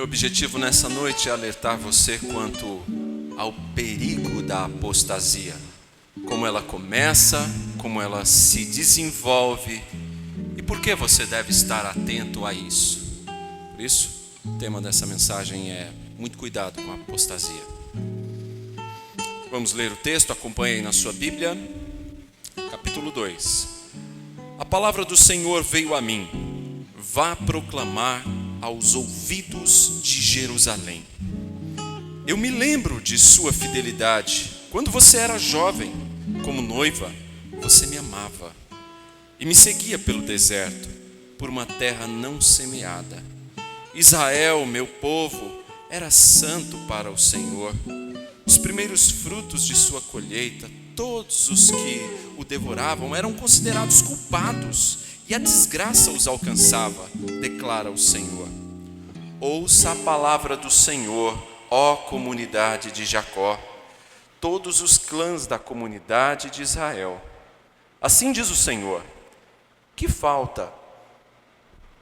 objetivo nessa noite é alertar você quanto ao perigo da apostasia, como ela começa, como ela se desenvolve e por que você deve estar atento a isso. Por isso, o tema dessa mensagem é muito cuidado com a apostasia. Vamos ler o texto, acompanhe aí na sua Bíblia, capítulo 2. A palavra do Senhor veio a mim: vá proclamar aos ouvidos de Jerusalém. Eu me lembro de sua fidelidade. Quando você era jovem, como noiva, você me amava e me seguia pelo deserto, por uma terra não semeada. Israel, meu povo, era santo para o Senhor. Os primeiros frutos de sua colheita, todos os que o devoravam eram considerados culpados, e a desgraça os alcançava, declara o Senhor. Ouça a palavra do Senhor, ó comunidade de Jacó, todos os clãs da comunidade de Israel. Assim diz o Senhor: que falta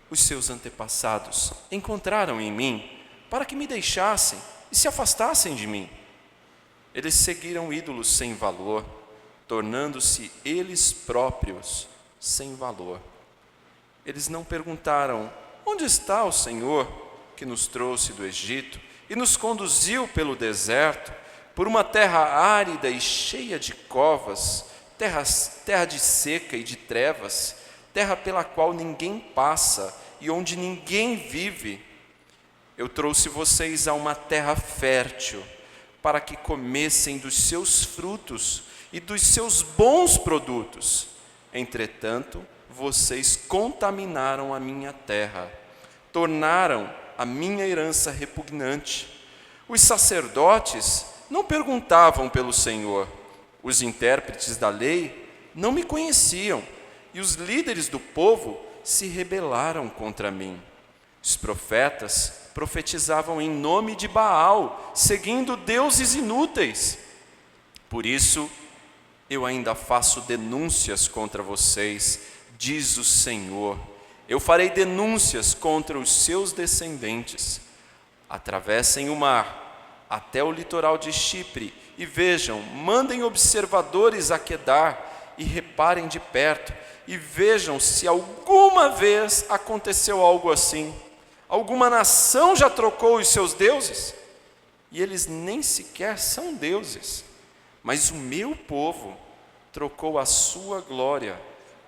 os seus antepassados encontraram em mim, para que me deixassem e se afastassem de mim? Eles seguiram ídolos sem valor, tornando-se eles próprios sem valor. Eles não perguntaram: onde está o Senhor que nos trouxe do Egito e nos conduziu pelo deserto, por uma terra árida e cheia de covas, terra de seca e de trevas, terra pela qual ninguém passa e onde ninguém vive? Eu trouxe vocês a uma terra fértil, para que comessem dos seus frutos e dos seus bons produtos. Entretanto, vocês contaminaram a minha terra, tornaram a minha herança repugnante. Os sacerdotes não perguntavam pelo Senhor, os intérpretes da lei não me conheciam, e os líderes do povo se rebelaram contra mim. Os profetas profetizavam em nome de Baal, seguindo deuses inúteis. Por isso, eu ainda faço denúncias contra vocês, diz o Senhor. Eu farei denúncias contra os seus descendentes. Atravessem o mar até o litoral de Chipre e vejam, mandem observadores a Quedar e reparem de perto e vejam se alguma vez aconteceu algo assim. Alguma nação já trocou os seus deuses? E eles nem sequer são deuses. Mas o meu povo trocou a sua glória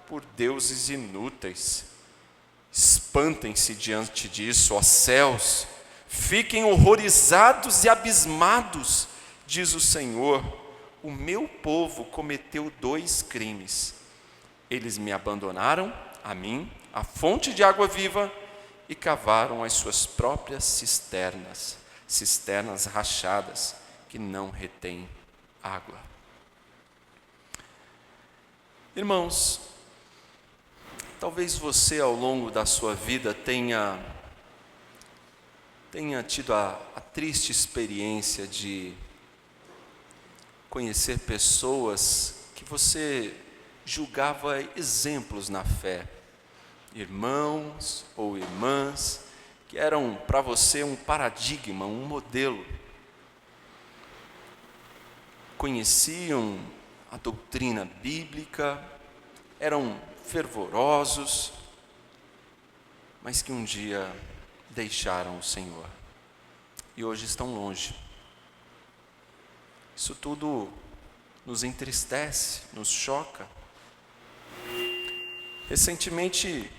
por deuses inúteis. Espantem-se diante disso, ó céus. Fiquem horrorizados e abismados, diz o Senhor. O meu povo cometeu 2 crimes. Eles me abandonaram, a mim, a fonte de água viva, e cavaram as suas próprias cisternas rachadas, que não retêm água. Irmãos, talvez você ao longo da sua vida tenha tido a triste experiência de conhecer pessoas que você julgava exemplos na fé, irmãos ou irmãs que eram para você um paradigma, um modelo. Conheciam a doutrina bíblica, eram fervorosos, mas que um dia deixaram o Senhor e hoje estão longe. Isso tudo nos entristece, nos choca. Recentemente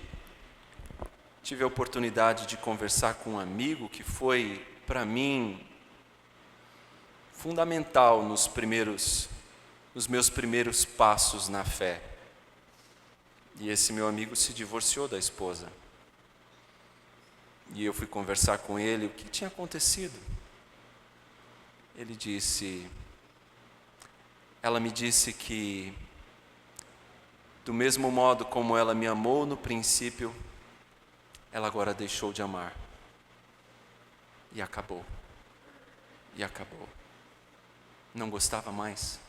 tive a oportunidade de conversar com um amigo que foi, para mim, fundamental nos meus primeiros passos na fé. E esse meu amigo se divorciou da esposa. E eu fui conversar com ele o que tinha acontecido. Ela me disse que, do mesmo modo como ela me amou no princípio, ela agora deixou de amar. E acabou. Não gostava mais.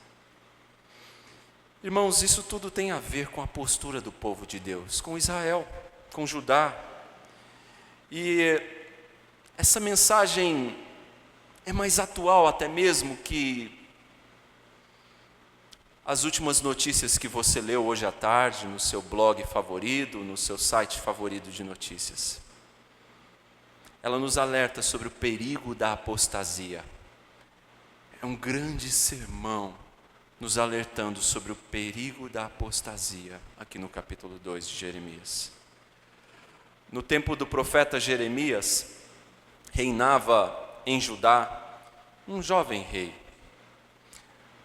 Irmãos, isso tudo tem a ver com a postura do povo de Deus, com Israel, com Judá. E essa mensagem é mais atual até mesmo que as últimas notícias que você leu hoje à tarde no seu blog favorito, no seu site favorito de notícias. Ela nos alerta sobre o perigo da apostasia. É um grande sermão nos alertando sobre o perigo da apostasia, aqui no capítulo 2 de Jeremias. No tempo do profeta Jeremias, reinava em Judá um jovem rei.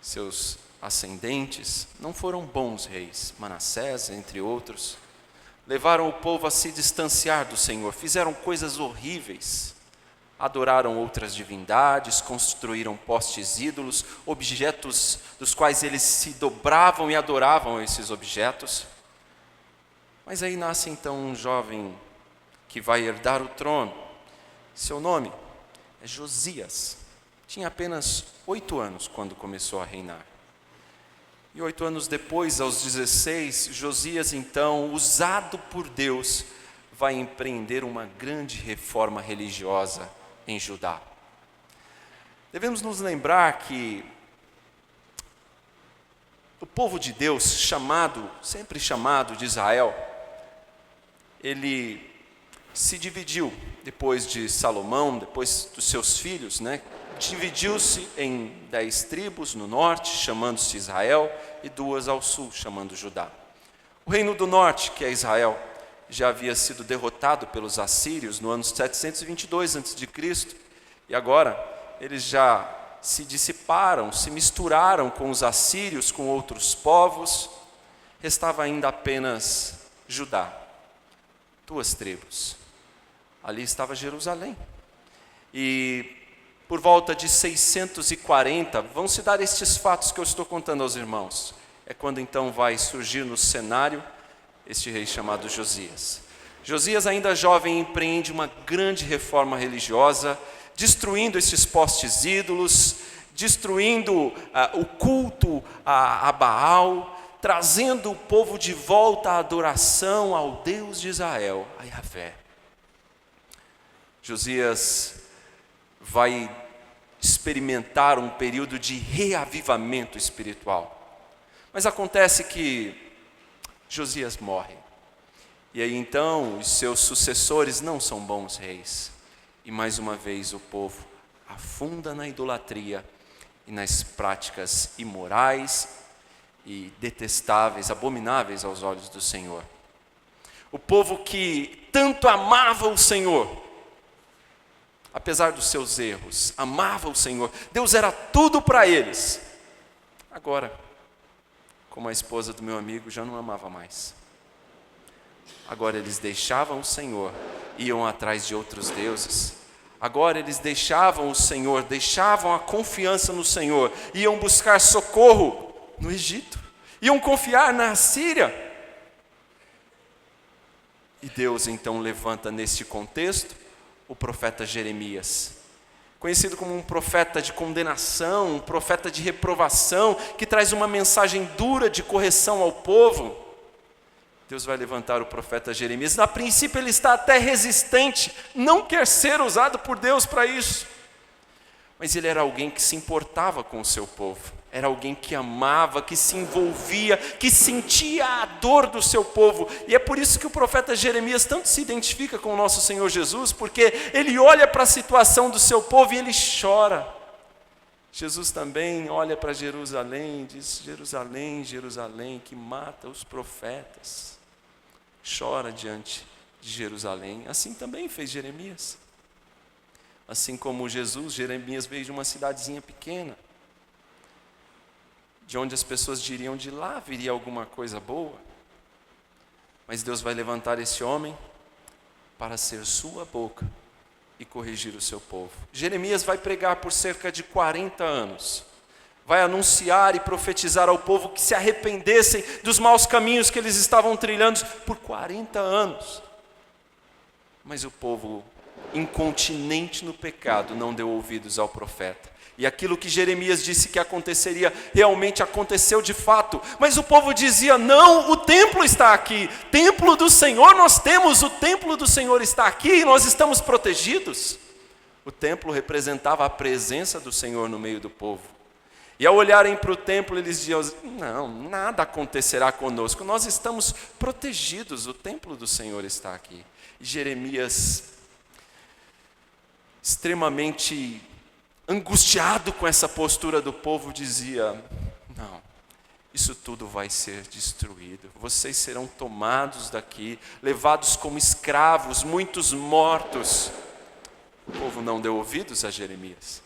Seus ascendentes não foram bons reis, Manassés, entre outros, levaram o povo a se distanciar do Senhor, fizeram coisas horríveis, adoraram outras divindades, construíram postes ídolos, objetos dos quais eles se dobravam e adoravam esses objetos. Mas aí nasce então um jovem que vai herdar o trono. Seu nome é Josias. Tinha apenas 8 anos quando começou a reinar. E 8 anos depois, aos 16, Josias então, usado por Deus, vai empreender uma grande reforma religiosa em Judá. Devemos nos lembrar que o povo de Deus, sempre chamado de Israel, ele se dividiu depois de Salomão, depois dos seus filhos, dividiu-se em 10 tribos no norte, chamando-se Israel, e 2 ao sul, chamando Judá. O reino do norte, que é Israel, já havia sido derrotado pelos assírios no ano 722 a.C., e agora eles já se dissiparam, se misturaram com os assírios, com outros povos. Restava ainda apenas Judá, 2 tribos. Ali estava Jerusalém. E por volta de 640, vão se dar estes fatos que eu estou contando aos irmãos. É quando então vai surgir no cenário este rei chamado Josias. Josias, ainda jovem, empreende uma grande reforma religiosa, destruindo estes postes ídolos, destruindo o culto a Baal, trazendo o povo de volta à adoração ao Deus de Israel, a Yahvé. Josias vai experimentar um período de reavivamento espiritual. Mas acontece que Josias morre. E aí então os seus sucessores não são bons reis. E mais uma vez o povo afunda na idolatria e nas práticas imorais e detestáveis, abomináveis aos olhos do Senhor. O povo que tanto amava o Senhor, apesar dos seus erros, amava o Senhor, Deus era tudo para eles. Agora, como a esposa do meu amigo, já não amava mais. Agora eles deixavam o Senhor, iam atrás de outros deuses. Agora eles deixavam o Senhor, deixavam a confiança no Senhor, iam buscar socorro no Egito, iam confiar na Síria. E Deus então levanta neste contexto o profeta Jeremias, conhecido como um profeta de condenação, um profeta de reprovação, que traz uma mensagem dura de correção ao povo. Deus vai levantar o profeta Jeremias. A princípio ele está até resistente, não quer ser usado por Deus para isso. Mas ele era alguém que se importava com o seu povo. Era alguém que amava, que se envolvia, que sentia a dor do seu povo. E é por isso que o profeta Jeremias tanto se identifica com o nosso Senhor Jesus, porque ele olha para a situação do seu povo e ele chora. Jesus também olha para Jerusalém e diz: Jerusalém, Jerusalém, que mata os profetas. Chora diante de Jerusalém. Assim também fez Jeremias. Assim como Jesus, Jeremias veio de uma cidadezinha pequena, de onde as pessoas diriam: de lá viria alguma coisa boa. Mas Deus vai levantar esse homem para ser sua boca e corrigir o seu povo. Jeremias vai pregar por cerca de 40 anos. Vai anunciar e profetizar ao povo que se arrependessem dos maus caminhos que eles estavam trilhando por 40 anos. Mas o povo, incontinente no pecado, não deu ouvidos ao profeta. E aquilo que Jeremias disse que aconteceria, realmente aconteceu de fato. Mas o povo dizia: não, o templo está aqui. Templo do Senhor nós temos, o templo do Senhor está aqui e nós estamos protegidos. O templo representava a presença do Senhor no meio do povo. E ao olharem para o templo, eles diziam: não, nada acontecerá conosco, nós estamos protegidos, o templo do Senhor está aqui. E Jeremias, extremamente angustiado com essa postura do povo, dizia: não, isso tudo vai ser destruído, vocês serão tomados daqui, levados como escravos, muitos mortos. O povo não deu ouvidos a Jeremias.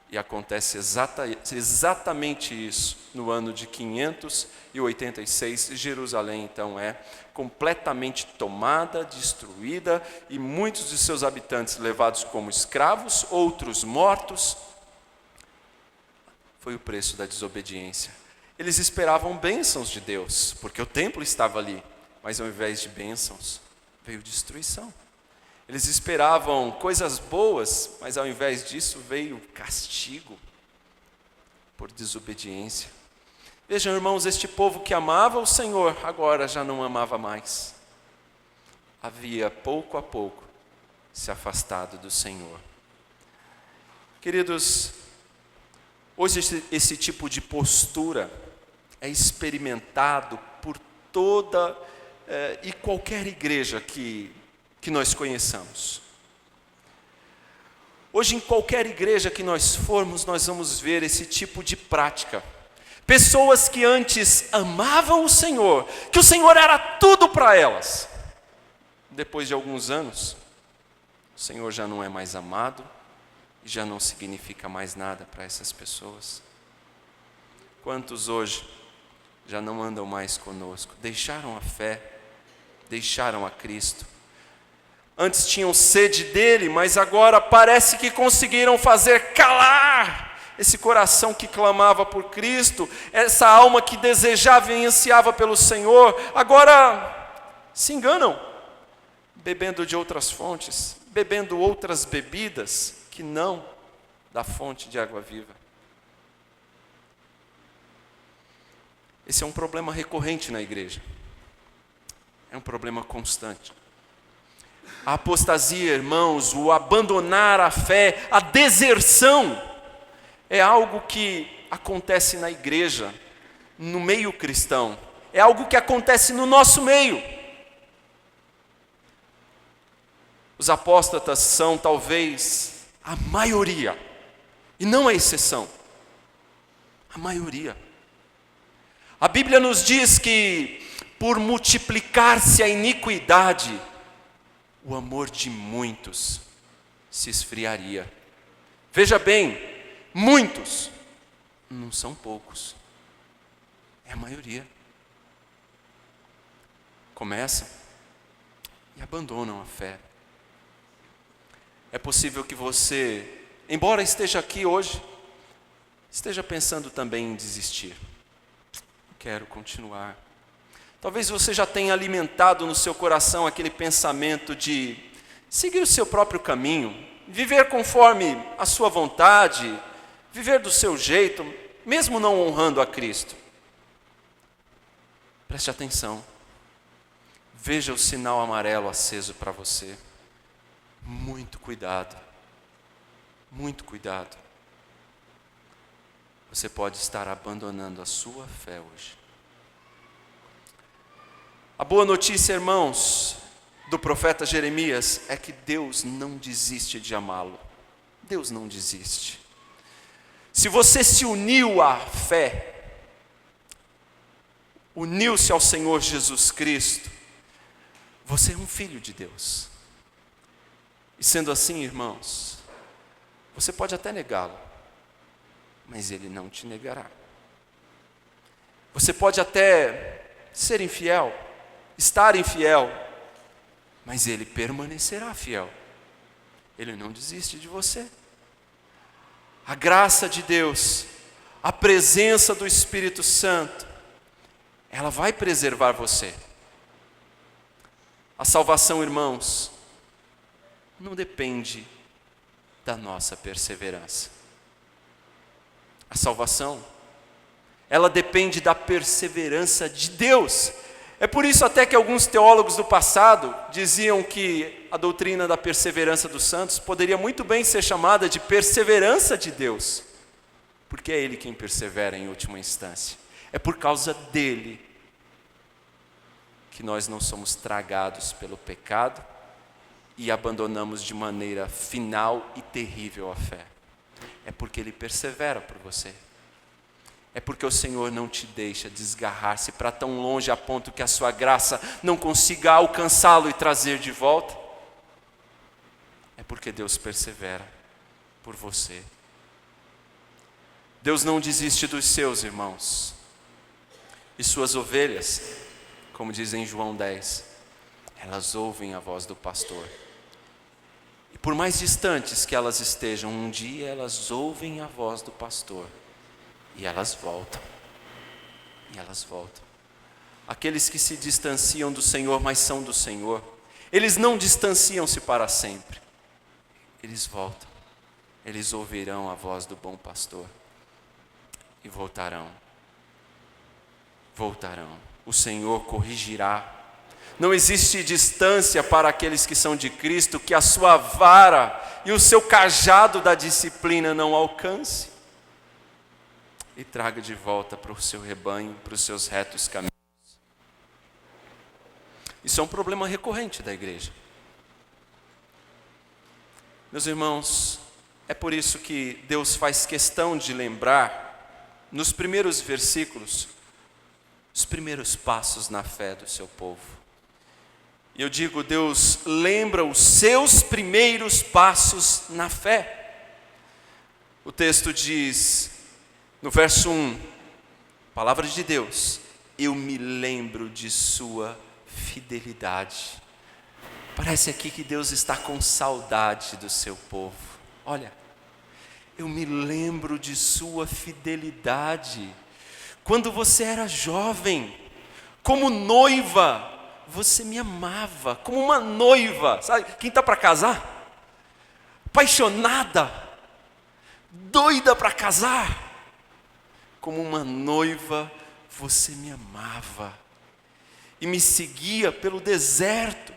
E acontece exatamente isso no ano de 586. Jerusalém então é completamente tomada, destruída, e muitos de seus habitantes levados como escravos, outros mortos. Foi o preço da desobediência. Eles esperavam bênçãos de Deus, porque o templo estava ali, mas ao invés de bênçãos, veio destruição. Eles esperavam coisas boas, mas ao invés disso veio castigo por desobediência. Vejam, irmãos, este povo que amava o Senhor, agora já não amava mais. Havia, pouco a pouco, se afastado do Senhor. Queridos, hoje esse tipo de postura é experimentado por toda e qualquer igreja que nós conheçamos. Hoje, em qualquer igreja que nós formos, nós vamos ver esse tipo de prática. Pessoas que antes amavam o Senhor, que o Senhor era tudo para elas. Depois de alguns anos, o Senhor já não é mais amado, e já não significa mais nada para essas pessoas. Quantos hoje já não andam mais conosco? Deixaram a fé, deixaram a Cristo. Antes tinham sede dele, mas agora parece que conseguiram fazer calar esse coração que clamava por Cristo, essa alma que desejava e ansiava pelo Senhor. Agora se enganam, bebendo de outras fontes, bebendo outras bebidas que não da fonte de água viva. Esse é um problema recorrente na igreja, é um problema constante. A apostasia, irmãos, o abandonar a fé, a deserção, é algo que acontece na igreja, no meio cristão. É algo que acontece no nosso meio. Os apóstatas são talvez a maioria, e não a exceção. A maioria. A Bíblia nos diz que por multiplicar-se a iniquidade, o amor de muitos se esfriaria. Veja bem, muitos, não são poucos, é a maioria. Começam e abandonam a fé. É possível que você, embora esteja aqui hoje, esteja pensando também em desistir. Quero continuar. Talvez você já tenha alimentado no seu coração aquele pensamento de seguir o seu próprio caminho, viver conforme a sua vontade, viver do seu jeito, mesmo não honrando a Cristo. Preste atenção. Veja o sinal amarelo aceso para você. Muito cuidado. Muito cuidado. Você pode estar abandonando a sua fé hoje. A boa notícia, irmãos, do profeta Jeremias é que Deus não desiste de amá-lo. Deus não desiste. Se você se uniu à fé, uniu-se ao Senhor Jesus Cristo, você é um filho de Deus. E sendo assim, irmãos, você pode até negá-lo, mas Ele não te negará. Você pode até ser infiel, estar infiel, mas Ele permanecerá fiel. Ele não desiste de você. A graça de Deus, a presença do Espírito Santo, ela vai preservar você. A salvação, irmãos, não depende da nossa perseverança. A salvação, ela depende da perseverança de Deus. É por isso até que alguns teólogos do passado diziam que a doutrina da perseverança dos santos poderia muito bem ser chamada de perseverança de Deus, porque é Ele quem persevera em última instância. É por causa dEle que nós não somos tragados pelo pecado e abandonamos de maneira final e terrível a fé. É porque Ele persevera por você. É porque o Senhor não te deixa desgarrar-se para tão longe a ponto que a sua graça não consiga alcançá-lo e trazer de volta. É porque Deus persevera por você. Deus não desiste dos seus, irmãos. E suas ovelhas, como diz em João 10, elas ouvem a voz do pastor. E por mais distantes que elas estejam, um dia elas ouvem a voz do pastor. E elas voltam. E elas voltam. Aqueles que se distanciam do Senhor, mas são do Senhor, eles não distanciam-se para sempre. Eles voltam. Eles ouvirão a voz do bom pastor. E voltarão. Voltarão. O Senhor corrigirá. Não existe distância para aqueles que são de Cristo que a sua vara e o seu cajado da disciplina não alcance. E traga de volta para o seu rebanho, para os seus retos caminhos. Isso é um problema recorrente da igreja. Meus irmãos, é por isso que Deus faz questão de lembrar, nos primeiros versículos, os primeiros passos na fé do seu povo. E eu digo, Deus lembra os seus primeiros passos na fé. O texto diz, no verso 1, palavra de Deus, eu me lembro de sua fidelidade. Parece aqui que Deus está com saudade do seu povo. Olha, eu me lembro de sua fidelidade. Quando você era jovem, como noiva, você me amava, como uma noiva. Sabe, quem está para casar? Apaixonada, doida para casar. Como uma noiva, você me amava e me seguia pelo deserto,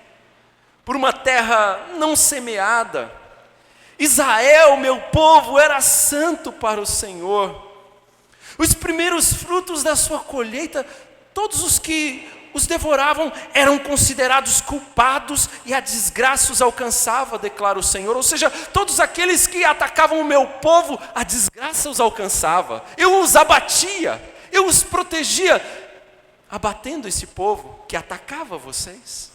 por uma terra não semeada. Israel, meu povo, era santo para o Senhor. Os primeiros frutos da sua colheita, todos os que os devoravam eram considerados culpados e a desgraça os alcançava, declara o Senhor. Ou seja, todos aqueles que atacavam o meu povo, a desgraça os alcançava. Eu os abatia, eu os protegia, abatendo esse povo que atacava vocês,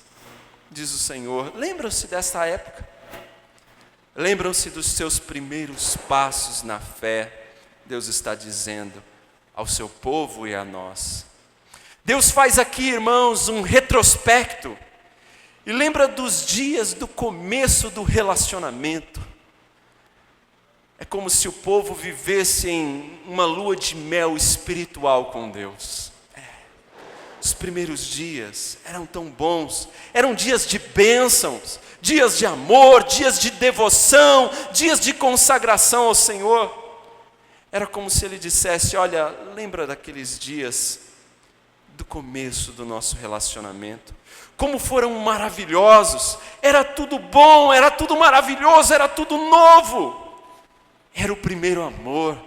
diz o Senhor. Lembram-se dessa época? Lembram-se dos seus primeiros passos na fé? Deus está dizendo ao seu povo e a nós. Deus faz aqui, irmãos, um retrospecto e lembra dos dias do começo do relacionamento. É como se o povo vivesse em uma lua de mel espiritual com Deus. Os primeiros dias eram tão bons, eram dias de bênçãos, dias de amor, dias de devoção, dias de consagração ao Senhor. Era como se Ele dissesse, olha, lembra daqueles dias do começo do nosso relacionamento, como foram maravilhosos, era tudo bom, era tudo maravilhoso, era tudo novo, era o primeiro amor,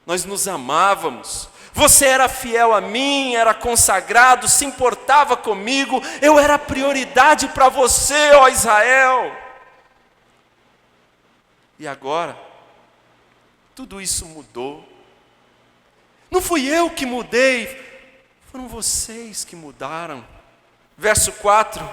nós nos amávamos, você era fiel a mim, era consagrado, se importava comigo, eu era prioridade para você, ó Israel. E agora, tudo isso mudou, não fui eu que mudei, foram vocês que mudaram. Verso 4,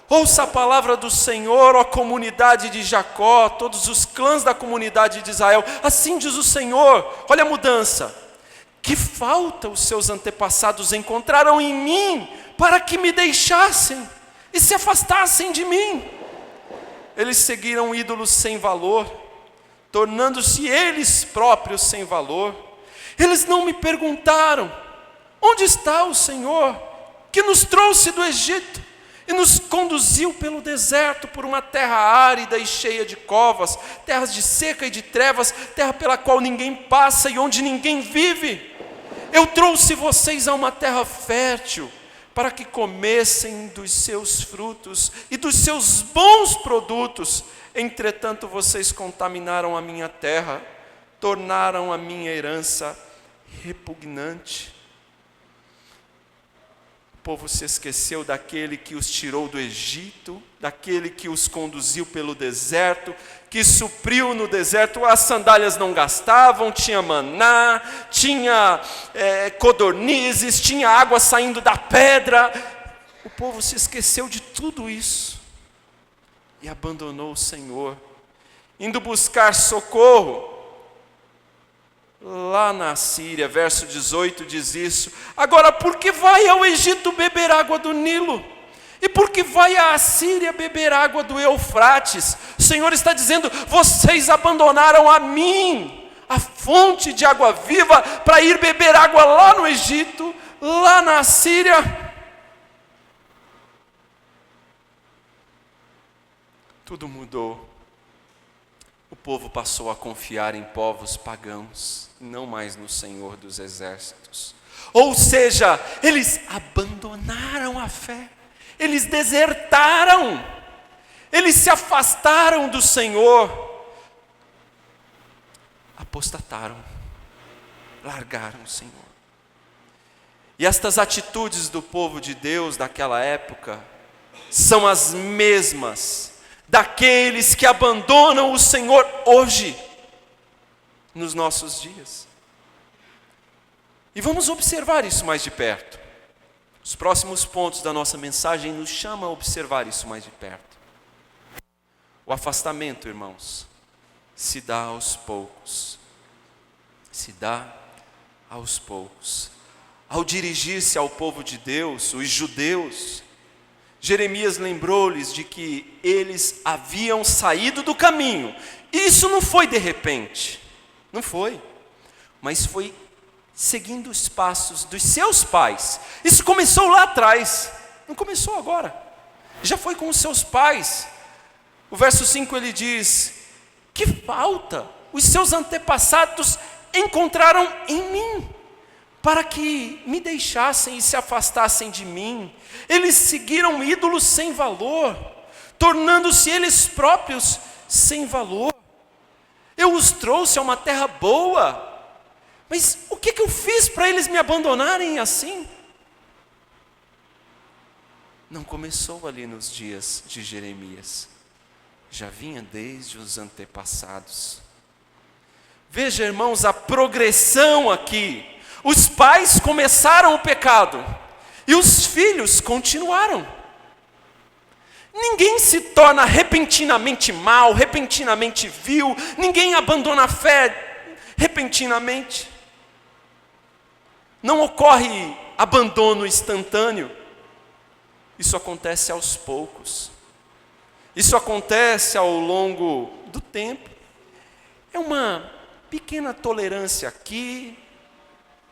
ouça a palavra do Senhor, ó comunidade de Jacó, todos os clãs da comunidade de Israel, assim diz o Senhor, olha a mudança, que falta os seus antepassados encontraram em mim, para que me deixassem e se afastassem de mim. Eles seguiram ídolos sem valor, tornando-se eles próprios sem valor. Eles não me perguntaram, onde está o Senhor, que nos trouxe do Egito e nos conduziu pelo deserto, por uma terra árida e cheia de covas, terras de seca e de trevas, terra pela qual ninguém passa e onde ninguém vive. Eu trouxe vocês a uma terra fértil, para que comessem dos seus frutos e dos seus bons produtos. Entretanto, vocês contaminaram a minha terra, tornaram a minha herança repugnante. O povo se esqueceu daquele que os tirou do Egito, daquele que os conduziu pelo deserto, que supriu no deserto. As sandálias não gastavam, tinha maná, tinha codornizes, tinha água saindo da pedra. O povo se esqueceu de tudo isso e abandonou o Senhor, indo buscar socorro lá na Síria. Verso 18 diz isso: agora por que vai ao Egito beber água do Nilo? E por que vai à Síria beber água do Eufrates? O Senhor está dizendo: vocês abandonaram a mim, a fonte de água viva, para ir beber água lá no Egito, lá na Síria. Tudo mudou. O povo passou a confiar em povos pagãos, não mais no Senhor dos Exércitos. Ou seja, eles abandonaram a fé, eles desertaram, eles se afastaram do Senhor, apostataram, largaram o Senhor. E estas atitudes do povo de Deus daquela época são as mesmas daqueles que abandonam o Senhor hoje, nos nossos dias. E vamos observar isso mais de perto. Os próximos pontos da nossa mensagem nos chamam a observar isso mais de perto. O afastamento, irmãos, se dá aos poucos. Se dá aos poucos. Ao dirigir-se ao povo de Deus, os judeus, Jeremias lembrou-lhes de que eles haviam saído do caminho. Isso não foi de repente, não foi, mas foi seguindo os passos dos seus pais. Isso começou lá atrás, não começou agora, já foi com os seus pais. O verso 5 ele diz: que falta os seus antepassados encontraram em mim, para que me deixassem e se afastassem de mim. Eles seguiram ídolos sem valor, tornando-se eles próprios sem valor. Eu os trouxe a uma terra boa, mas o que eu fiz para eles me abandonarem assim? Não começou ali nos dias de Jeremias, já vinha desde os antepassados. Veja, irmãos, a progressão aqui. Os pais começaram o pecado e os filhos continuaram. Ninguém se torna repentinamente mal, repentinamente vil. Ninguém abandona a fé repentinamente. Não ocorre abandono instantâneo. Isso acontece aos poucos. Isso acontece ao longo do tempo. É uma pequena tolerância aqui,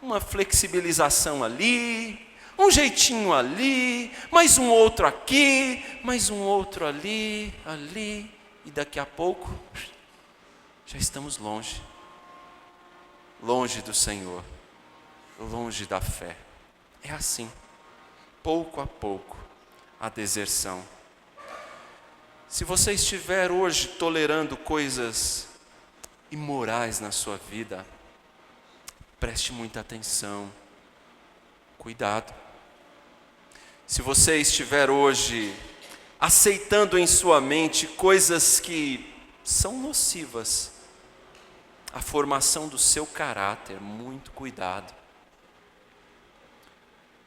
uma flexibilização ali, um jeitinho ali, mais um outro aqui, mais um outro ali, e daqui a pouco já estamos longe do Senhor, longe da fé. É assim, pouco a pouco, a deserção. Se você estiver hoje tolerando coisas imorais na sua vida, preste muita atenção, cuidado. Se você estiver hoje aceitando em sua mente coisas que são nocivas à formação do seu caráter, muito cuidado.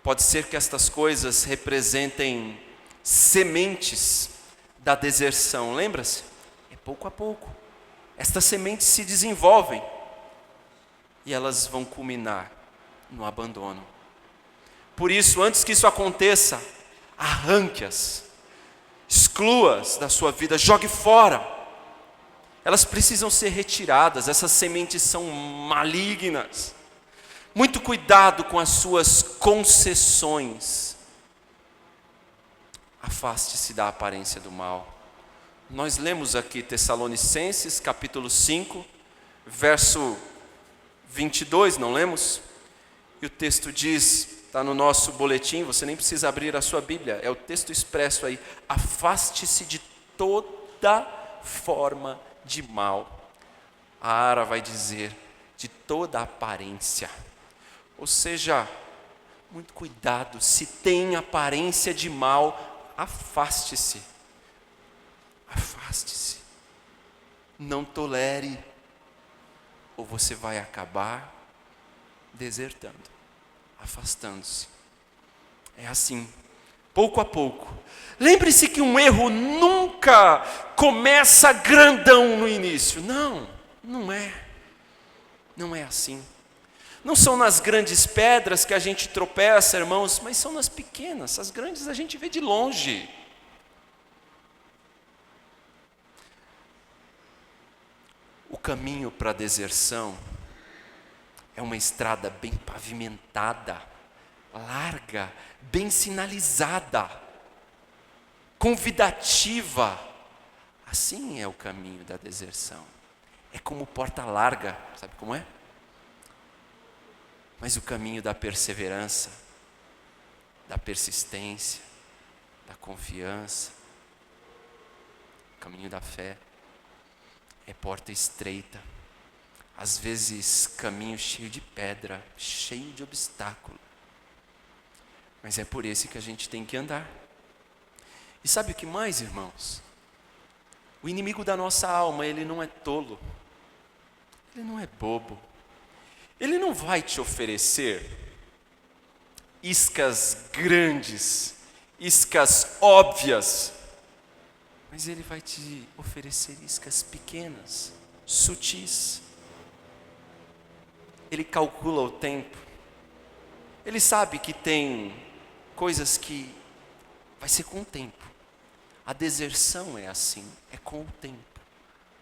Pode ser que estas coisas representem sementes da deserção, lembra-se? É pouco a pouco. Estas sementes se desenvolvem e elas vão culminar no abandono. Por isso, antes que isso aconteça, arranque-as, exclua-as da sua vida, jogue fora. Elas precisam ser retiradas, essas sementes são malignas. Muito cuidado com as suas concessões. Afaste-se da aparência do mal. Nós lemos aqui Tessalonicenses, capítulo 5, verso 22, não lemos? E o texto diz, está no nosso boletim, você nem precisa abrir a sua Bíblia, é o texto expresso aí. Afaste-se de toda forma de mal. A Ara vai dizer, de toda aparência. Ou seja, muito cuidado, se tem aparência de mal, afaste-se. Afaste-se. Não tolere, ou você vai acabar desertando, afastando-se. É assim, pouco a pouco. Lembre-se que um erro nunca começa grandão no início. Não é. Não é assim. Não são nas grandes pedras que a gente tropeça, irmãos, mas são nas pequenas. As grandes a gente vê de longe. O caminho para a deserção é uma estrada bem pavimentada, larga, bem sinalizada, convidativa. Assim é o caminho da deserção. É como porta larga, sabe como é? Mas o caminho da perseverança, da persistência, da confiança, o caminho da fé, é porta estreita. Às vezes caminho cheio de pedra, cheio de obstáculo. Mas é por esse que a gente tem que andar. E sabe o que mais, irmãos? O inimigo da nossa alma, ele não é tolo. Ele não é bobo. Ele não vai te oferecer iscas grandes, iscas óbvias. Mas ele vai te oferecer iscas pequenas, sutis. Ele calcula o tempo. Ele sabe que tem coisas que vai ser com o tempo. A deserção é assim, é com o tempo.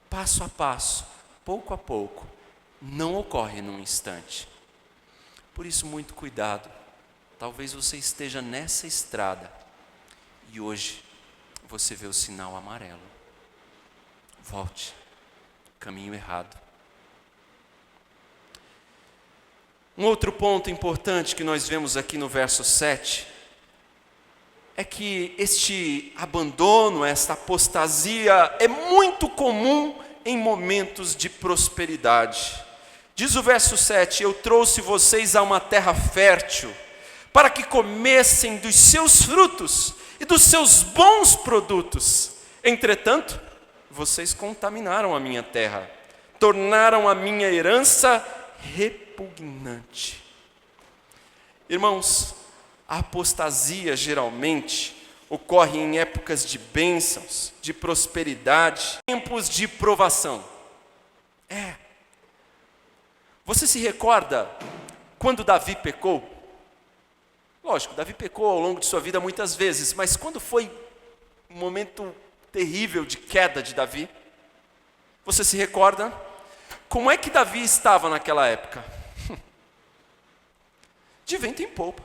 Passo a passo, pouco a pouco. Não ocorre num instante. Por isso, muito cuidado. Talvez você esteja nessa estrada e hoje você vê o sinal amarelo. Volte. Caminho errado. Um outro ponto importante que nós vemos aqui no verso 7 é que este abandono, esta apostasia é muito comum em momentos de prosperidade. Diz o verso 7, eu trouxe vocês a uma terra fértil, para que comessem dos seus frutos e dos seus bons produtos. Entretanto, vocês contaminaram a minha terra, tornaram a minha herança repugnante. Irmãos, a apostasia geralmente ocorre em épocas de bênçãos, de prosperidade, tempos de provação. Você se recorda quando Davi pecou? Lógico, Davi pecou ao longo de sua vida muitas vezes, mas quando foi um momento terrível de queda de Davi? Você se recorda? Como é que Davi estava naquela época? De vento em popa.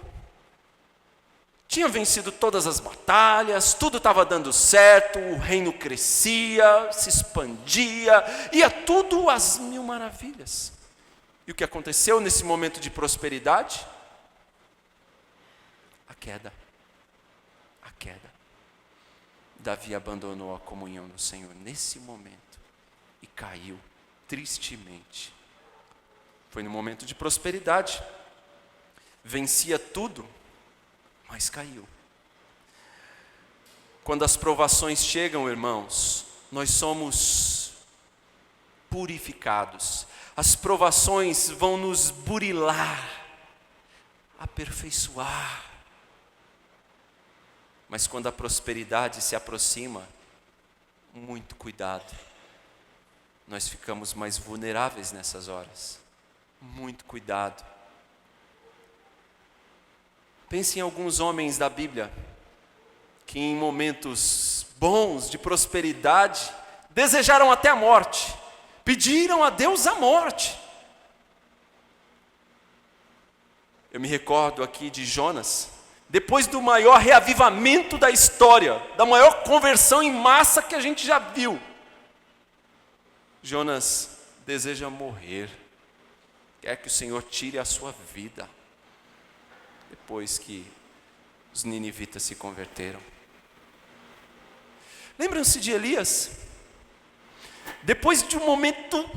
Tinha vencido todas as batalhas, tudo estava dando certo, o reino crescia, se expandia, ia tudo às mil maravilhas. E o que aconteceu nesse momento de prosperidade? A queda. A queda. Davi abandonou a comunhão do Senhor nesse momento e caiu tristemente. Foi no momento de prosperidade. Vencia tudo, mas caiu. Quando as provações chegam, irmãos, nós somos purificados. As provações vão nos burilar, aperfeiçoar. Mas quando a prosperidade se aproxima, muito cuidado. Nós ficamos mais vulneráveis nessas horas. Muito cuidado. Pense em alguns homens da Bíblia que em momentos bons de prosperidade desejaram até a morte, pediram a Deus a morte. Eu me recordo aqui de Jonas, depois do maior reavivamento da história, da maior conversão em massa que a gente já viu. Jonas deseja morrer, quer que o Senhor tire a sua vida. depois que os ninivitas se converteram. Lembram-se de Elias? Depois de um momento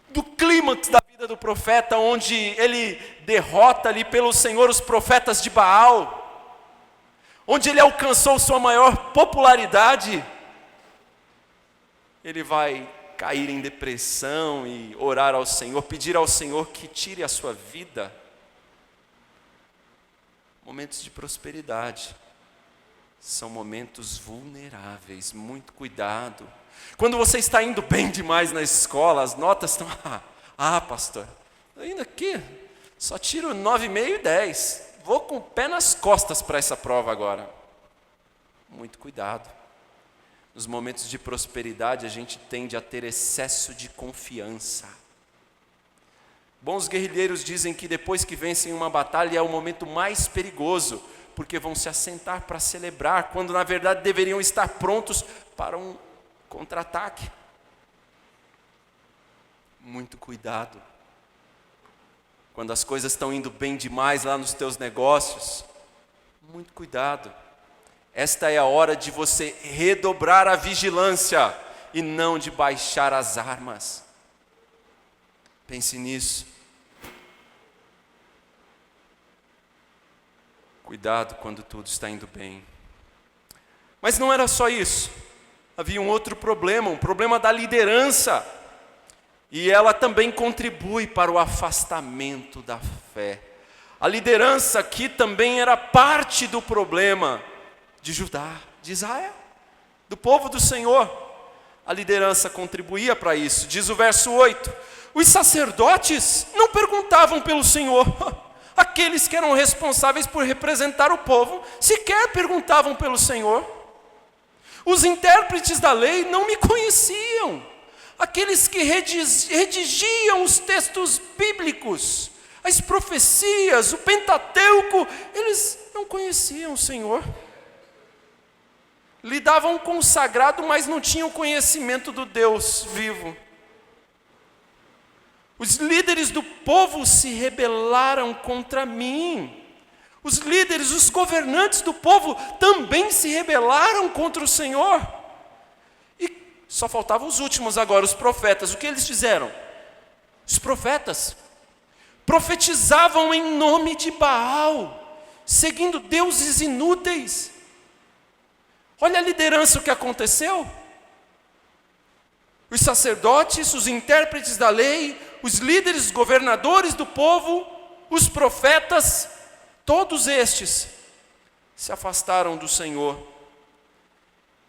do clímax da vida do profeta, onde ele derrota ali pelo Senhor os profetas de Baal, onde ele alcançou sua maior popularidade, ele vai cair em depressão e orar ao Senhor, pedir ao Senhor que tire a sua vida. Momentos de prosperidade são momentos vulneráveis, muito cuidado. Quando você está indo bem demais na escola, as notas estão, pastor, ainda aqui, só tiro 9,5 e 10, vou com o pé nas costas para essa prova agora. Muito cuidado. Nos momentos de prosperidade, a gente tende a ter excesso de confiança. Bons guerrilheiros dizem que depois que vencem uma batalha é o momento mais perigoso, porque vão se assentar para celebrar, quando na verdade deveriam estar prontos para um contra-ataque. Muito cuidado. Quando as coisas estão indo bem demais lá nos teus negócios, muito cuidado. Esta é a hora de você redobrar a vigilância e não de baixar as armas. Pense nisso. Cuidado quando tudo está indo bem. Mas não era só isso. Havia um outro problema, um problema da liderança. E ela também contribui para o afastamento da fé. A liderança aqui também era parte do problema de Judá, de Israel, do povo do Senhor. A liderança contribuía para isso. Diz o verso 8: os sacerdotes não perguntavam pelo Senhor. Aqueles que eram responsáveis por representar o povo sequer perguntavam pelo Senhor. Os intérpretes da lei não me conheciam. Aqueles que redigiam os textos bíblicos, as profecias, o Pentateuco, eles não conheciam o Senhor. Lidavam com o sagrado, mas não tinham conhecimento do Deus vivo. Os líderes do povo se rebelaram contra mim. Os líderes, os governantes do povo também se rebelaram contra o Senhor. E só faltavam os últimos agora, os profetas. O que eles fizeram? Os profetas profetizavam em nome de Baal, seguindo deuses inúteis. Olha a liderança, o que aconteceu. Os sacerdotes, os intérpretes da lei, os líderes, os governadores do povo, os profetas, todos estes se afastaram do Senhor.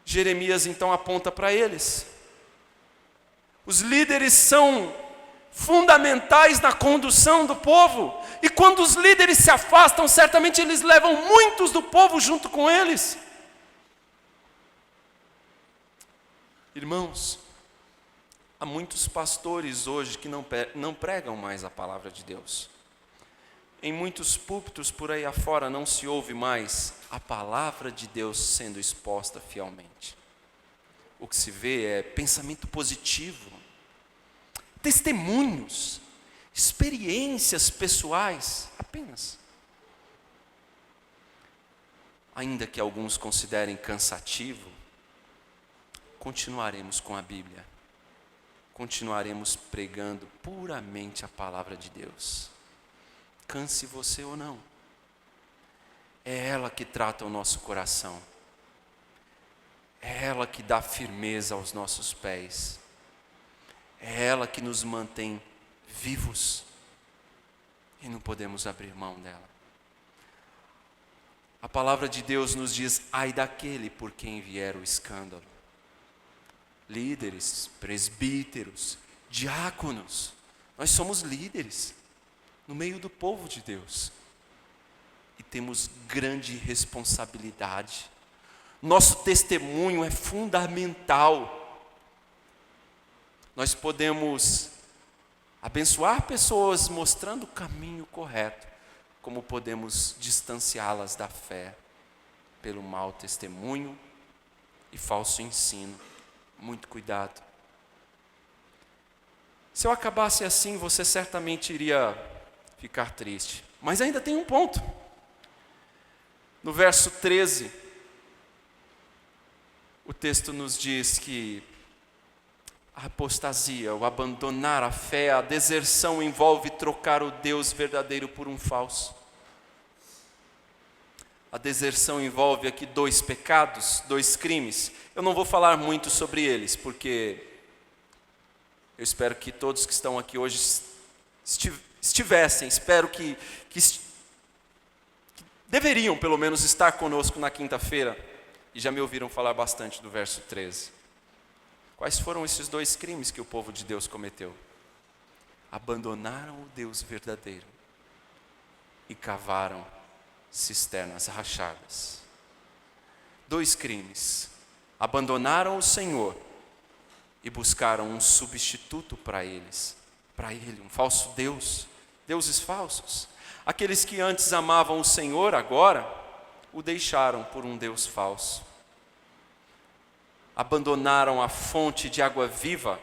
Jeremias então aponta para eles. Os líderes são fundamentais na condução do povo, e quando os líderes se afastam, certamente eles levam muitos do povo junto com eles. Irmãos, há muitos pastores hoje que não pregam mais a palavra de Deus. Em muitos púlpitos por aí afora não se ouve mais a palavra de Deus sendo exposta fielmente. O que se vê é pensamento positivo, testemunhos, experiências pessoais, apenas. Ainda que alguns considerem cansativo, continuaremos com a Bíblia. Continuaremos pregando puramente a palavra de Deus. Canse você ou não. É ela que trata o nosso coração. É ela que dá firmeza aos nossos pés. É ela que nos mantém vivos. E não podemos abrir mão dela. A palavra de Deus nos diz: ai daquele por quem vier o escândalo. Líderes, presbíteros, diáconos, nós somos líderes no meio do povo de Deus e temos grande responsabilidade. Nosso testemunho é fundamental. Nós podemos abençoar pessoas mostrando o caminho correto, como podemos distanciá-las da fé pelo mau testemunho e falso ensino. Muito cuidado. Se eu acabasse assim, você certamente iria ficar triste. Mas ainda tem um ponto. No verso 13, o texto nos diz que a apostasia, o abandonar a fé, a deserção envolve trocar o Deus verdadeiro por um falso. A deserção envolve aqui 2 pecados, 2 crimes. Eu não vou falar muito sobre eles, porque eu espero que todos que estão aqui hoje espero que deveriam pelo menos estar conosco na quinta-feira, e já me ouviram falar bastante do verso 13. Quais foram esses 2 crimes que o povo de Deus cometeu? Abandonaram o Deus verdadeiro e cavaram cisternas rachadas. 2 crimes. Abandonaram o Senhor e buscaram um substituto para ele, um falso Deus, deuses falsos. Aqueles que antes amavam o Senhor, agora o deixaram por um Deus falso. Abandonaram a fonte de água viva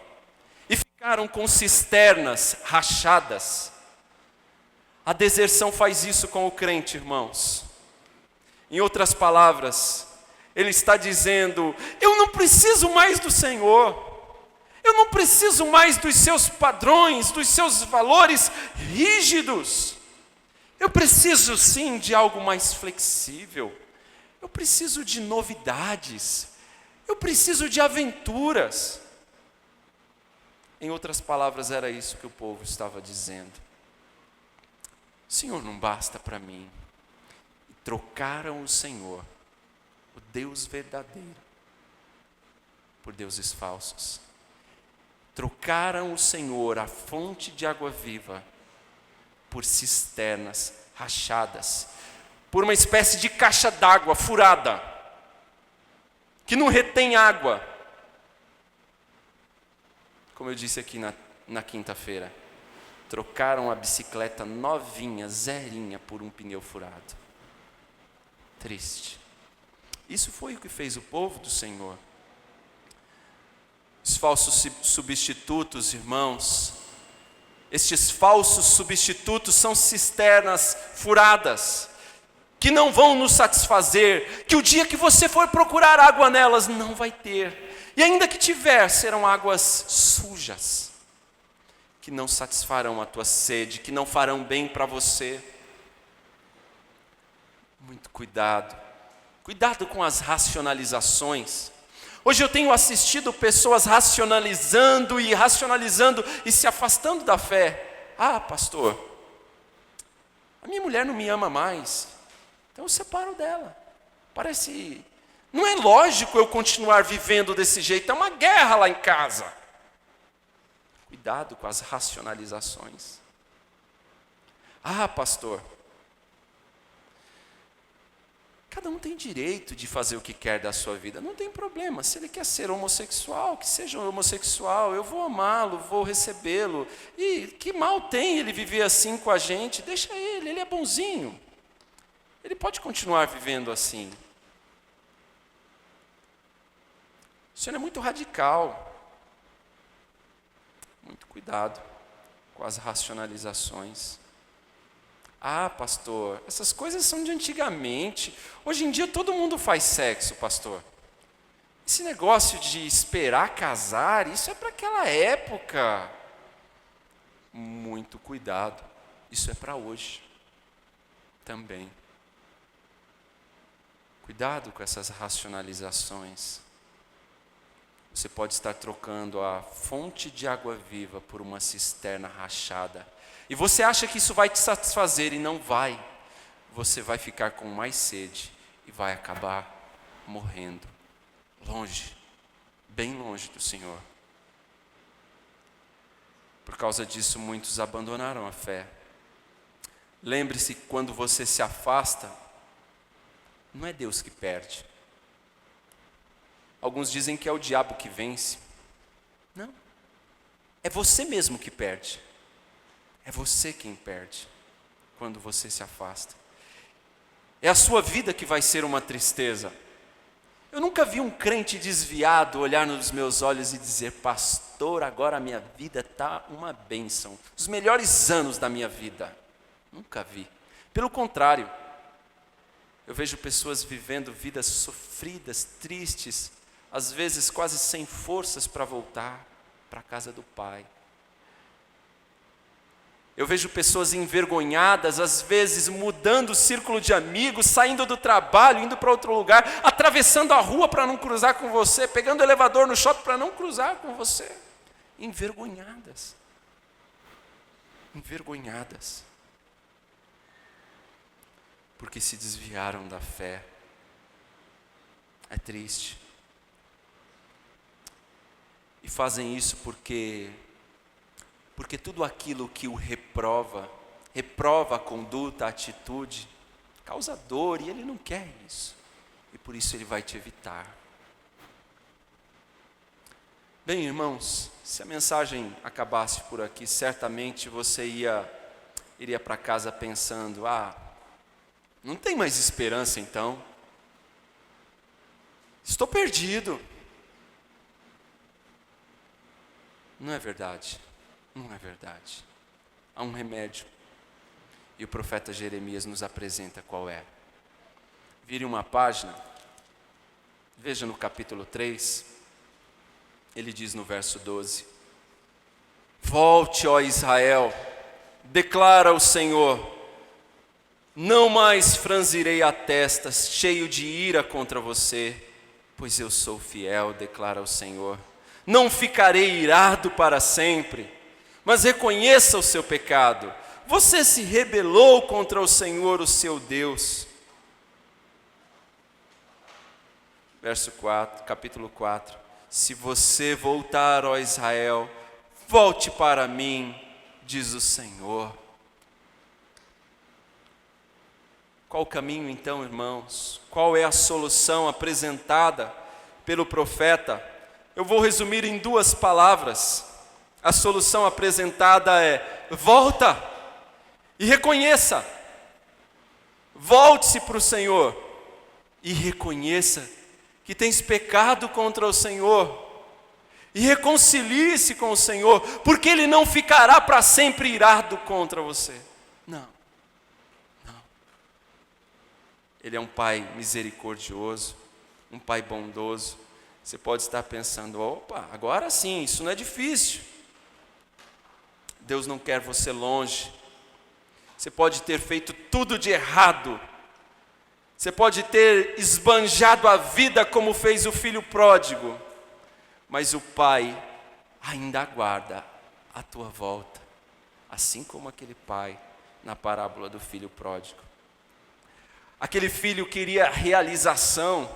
e ficaram com cisternas rachadas. A deserção faz isso com o crente, irmãos. Em outras palavras, ele está dizendo: eu não preciso mais do Senhor, eu não preciso mais dos seus padrões, dos seus valores rígidos. Eu preciso sim de algo mais flexível, eu preciso de novidades, eu preciso de aventuras. Em outras palavras, era isso que o povo estava dizendo. O Senhor não basta para mim. E trocaram o Senhor, o Deus verdadeiro, por deuses falsos. Trocaram o Senhor, a fonte de água viva, por cisternas rachadas, por uma espécie de caixa d'água furada, que não retém água. Como eu disse aqui na quinta-feira, trocaram a bicicleta novinha, zerinha, por um pneu furado. Triste. Isso foi o que fez o povo do Senhor. Os falsos substitutos, irmãos, estes falsos substitutos são cisternas furadas, que não vão nos satisfazer, que o dia que você for procurar água nelas, não vai ter. E ainda que tiver, serão águas sujas, que não satisfarão a tua sede, que não farão bem para você. Muito cuidado. Cuidado com as racionalizações. Hoje eu tenho assistido pessoas racionalizando e se afastando da fé. Ah, pastor, a minha mulher não me ama mais, então eu separo dela. Parece... Não é lógico eu continuar vivendo desse jeito, é uma guerra lá em casa. Cuidado com as racionalizações. Ah, pastor, cada um tem direito de fazer o que quer da sua vida, não tem problema. Se ele quer ser homossexual, que seja homossexual, eu vou amá-lo, vou recebê-lo. E que mal tem ele viver assim com a gente? Deixa ele é bonzinho. Ele pode continuar vivendo assim. O Senhor é muito radical. Muito cuidado com as racionalizações. Ah, pastor, essas coisas são de antigamente. Hoje em dia todo mundo faz sexo, pastor. Esse negócio de esperar casar, isso é para aquela época. Muito cuidado. Isso é para hoje também. Cuidado com essas racionalizações. Você pode estar trocando a fonte de água viva por uma cisterna rachada. E você acha que isso vai te satisfazer e não vai. Você vai ficar com mais sede e vai acabar morrendo. Longe, bem longe do Senhor. Por causa disso, muitos abandonaram a fé. Lembre-se que quando você se afasta, não é Deus que perde. Alguns dizem que é o diabo que vence. Não. É você mesmo que perde. É você quem perde quando você se afasta. É a sua vida que vai ser uma tristeza. Eu nunca vi um crente desviado olhar nos meus olhos e dizer: pastor, agora a minha vida está uma bênção. Os melhores anos da minha vida. Nunca vi. Pelo contrário, Eu vejo pessoas vivendo vidas sofridas, tristes, às vezes quase sem forças para voltar para a casa do Pai. Eu vejo pessoas envergonhadas, às vezes mudando o círculo de amigos, saindo do trabalho, indo para outro lugar, atravessando a rua para não cruzar com você, pegando o elevador no shopping para não cruzar com você. Envergonhadas. Envergonhadas. Porque se desviaram da fé. É triste. E fazem isso porque tudo aquilo que o reprova a conduta, a atitude, causa dor e ele não quer isso. E por isso ele vai te evitar. Bem, irmãos, se a mensagem acabasse por aqui, certamente você iria para casa pensando, não tem mais esperança então. Estou perdido. Não é verdade. Não é verdade. Há um remédio. E o profeta Jeremias nos apresenta qual é. Vire uma página. Veja no capítulo 3. Ele diz no verso 12. Volte, ó Israel, declara o Senhor, não mais franzirei a testa, cheio de ira contra você, pois eu sou fiel, declara o Senhor. Não ficarei irado para sempre, mas reconheça o seu pecado. Você se rebelou contra o Senhor, o seu Deus. Verso 4, capítulo 4. Se você voltar, ó Israel, volte para mim, diz o Senhor. Qual o caminho então, irmãos? Qual é a solução apresentada pelo profeta? Eu vou resumir em 2 palavras. A solução apresentada é: volta e reconheça. Volte-se para o Senhor e reconheça que tens pecado contra o Senhor. E reconcilie-se com o Senhor, porque Ele não ficará para sempre irado contra você. Não. Ele é um Pai misericordioso, um Pai bondoso. Você pode estar pensando, opa, agora sim, isso não é difícil. Deus não quer você longe. Você pode ter feito tudo de errado. Você pode ter esbanjado a vida como fez o filho pródigo. Mas o Pai ainda aguarda a tua volta. Assim como aquele pai na parábola do filho pródigo. Aquele filho queria realização.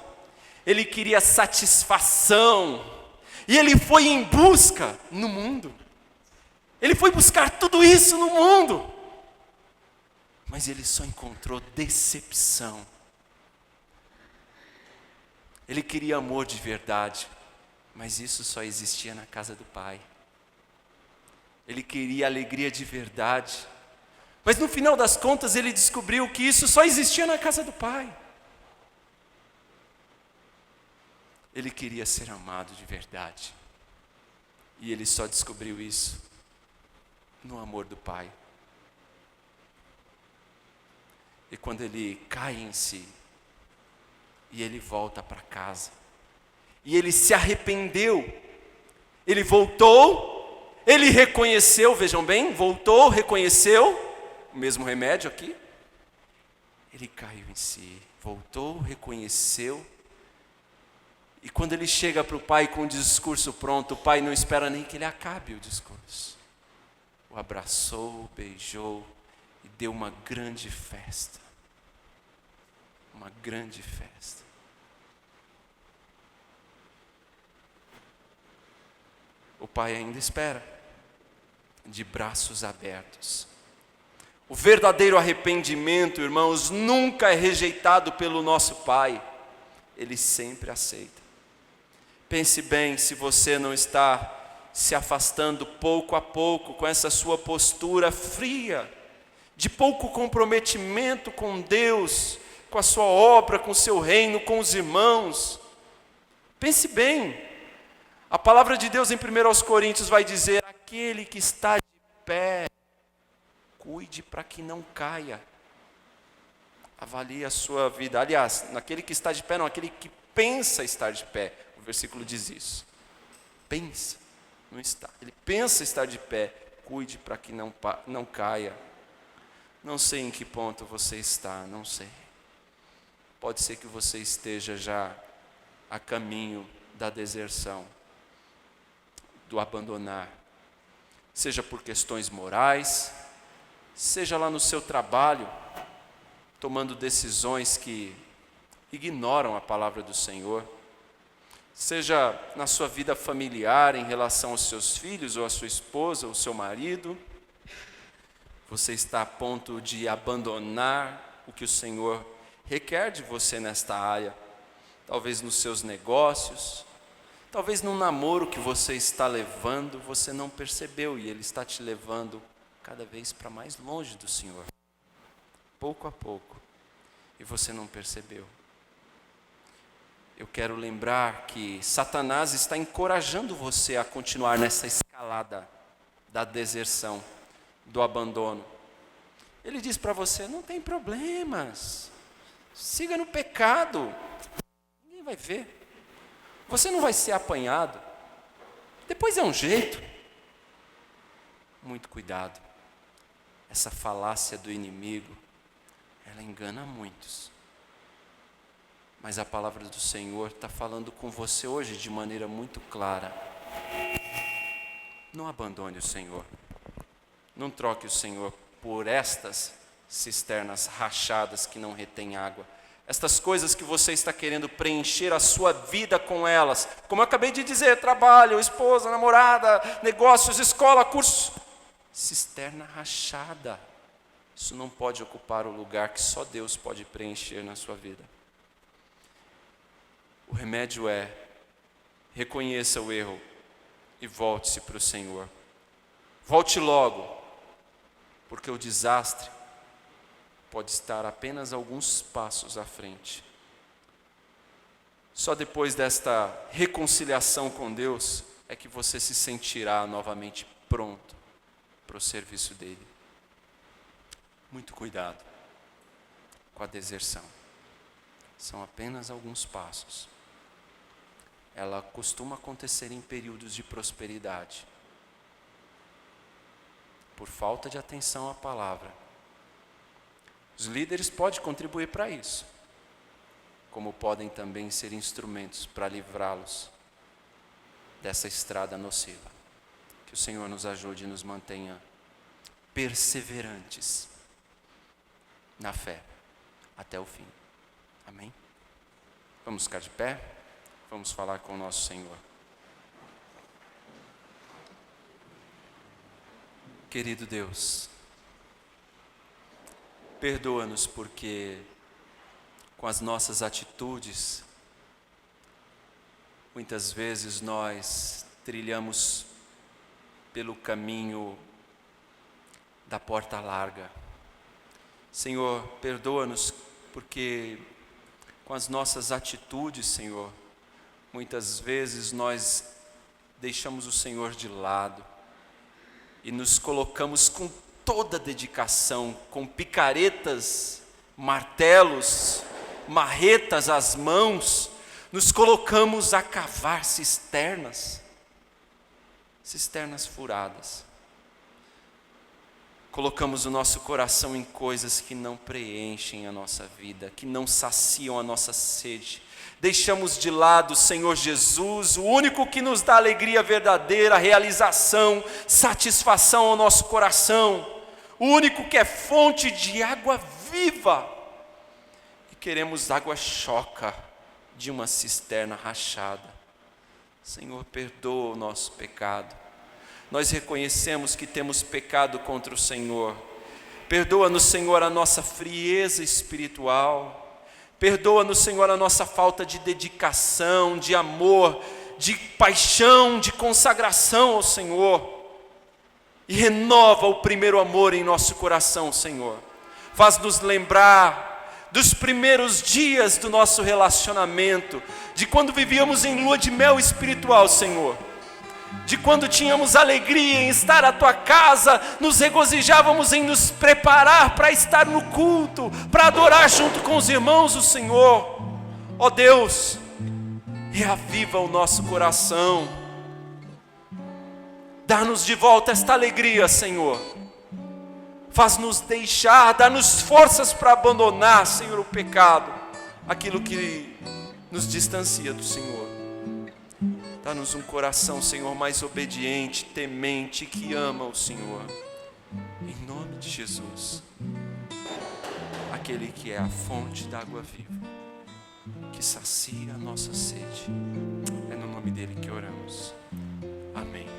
Ele queria satisfação. E ele foi em busca no mundo. Ele foi buscar tudo isso no mundo. Mas ele só encontrou decepção. Ele queria amor de verdade. Mas isso só existia na casa do Pai. Ele queria alegria de verdade. Mas no final das contas ele descobriu que isso só existia na casa do Pai. Ele queria ser amado de verdade. E ele só descobriu isso no amor do Pai. E quando ele cai em si, e ele volta para casa, e ele se arrependeu, ele voltou, ele reconheceu, vejam bem, voltou, reconheceu, o mesmo remédio aqui, ele caiu em si, voltou, reconheceu, e quando ele chega para o Pai com o discurso pronto, o Pai não espera nem que ele acabe o discurso, o abraçou, beijou, e deu uma grande festa, uma grande festa. O Pai ainda espera, de braços abertos. O verdadeiro arrependimento, irmãos, nunca é rejeitado pelo nosso Pai. Ele sempre aceita. Pense bem se você não está se afastando pouco a pouco com essa sua postura fria, de pouco comprometimento com Deus, com a sua obra, com o seu reino, com os irmãos. Pense bem. A palavra de Deus em 1 Coríntios vai dizer: aquele que está de pé, cuide para que não caia. Avalie a sua vida. Aliás, naquele que está de pé, não, aquele que pensa estar de pé. O versículo diz isso. Pensa, não está. Ele pensa estar de pé. Cuide para que não caia. Não sei em que ponto você está, não sei. Pode ser que você esteja já a caminho da deserção, do abandonar. Seja por questões morais, seja lá no seu trabalho, tomando decisões que ignoram a palavra do Senhor, seja na sua vida familiar em relação aos seus filhos, ou à sua esposa, ou ao seu marido, você está a ponto de abandonar o que o Senhor requer de você nesta área, talvez nos seus negócios, talvez num namoro que você está levando, você não percebeu e ele está te levando cada vez para mais longe do Senhor, pouco a pouco, e você não percebeu. Eu quero lembrar que Satanás está encorajando você a continuar nessa escalada da deserção, do abandono. Ele diz para você, não tem problemas, siga no pecado, ninguém vai ver, você não vai ser apanhado, depois é um jeito. Muito cuidado, essa falácia do inimigo, ela engana muitos. Mas a palavra do Senhor está falando com você hoje de maneira muito clara. Não abandone o Senhor. Não troque o Senhor por estas cisternas rachadas que não retêm água. Estas coisas que você está querendo preencher a sua vida com elas. Como eu acabei de dizer, trabalho, esposa, namorada, negócios, escola, curso. Cisterna rachada. Isso não pode ocupar o lugar que só Deus pode preencher na sua vida. O remédio é, reconheça o erro e volte-se para o Senhor. Volte logo, porque o desastre pode estar apenas alguns passos à frente. Só depois desta reconciliação com Deus é que você se sentirá novamente pronto para o serviço dele. Muito cuidado com a deserção. São apenas alguns passos. Ela costuma acontecer em períodos de prosperidade. Por falta de atenção à palavra. Os líderes podem contribuir para isso, como podem também ser instrumentos para livrá-los dessa estrada nociva. Que o Senhor nos ajude e nos mantenha perseverantes na fé até o fim. Amém? Vamos ficar de pé? Vamos falar com o nosso Senhor. Querido Deus, perdoa-nos porque com as nossas atitudes, muitas vezes nós trilhamos pelo caminho da porta larga. Senhor, perdoa-nos porque com as nossas atitudes, Senhor, muitas vezes nós deixamos o Senhor de lado e nos colocamos com toda a dedicação, com picaretas, martelos, marretas às mãos, nos colocamos a cavar cisternas furadas. Colocamos o nosso coração em coisas que não preenchem a nossa vida, que não saciam a nossa sede. Deixamos de lado o Senhor Jesus, o único que nos dá alegria verdadeira, realização, satisfação ao nosso coração, o único que é fonte de água viva. E queremos água choca de uma cisterna rachada. Senhor, perdoa o nosso pecado. Nós reconhecemos que temos pecado contra o Senhor. Perdoa-nos, Senhor, a nossa frieza espiritual. Perdoa-nos, Senhor, a nossa falta de dedicação, de amor, de paixão, de consagração ao Senhor. E renova o primeiro amor em nosso coração, Senhor. Faz-nos lembrar dos primeiros dias do nosso relacionamento, de quando vivíamos em lua de mel espiritual, Senhor. de quando tínhamos alegria em estar à tua casa, nos regozijávamos em nos preparar para estar no culto, para adorar junto com os irmãos o Senhor. Ó Deus, reaviva o nosso coração, dá-nos de volta esta alegria, Senhor. Faz-nos deixar, dá-nos forças para abandonar, Senhor, o pecado, aquilo que nos distancia do Senhor. Dá-nos um coração, Senhor, mais obediente, temente, que ama o Senhor. Em nome de Jesus, aquele que é a fonte da água viva, que sacia a nossa sede. É no nome dele que oramos. Amém.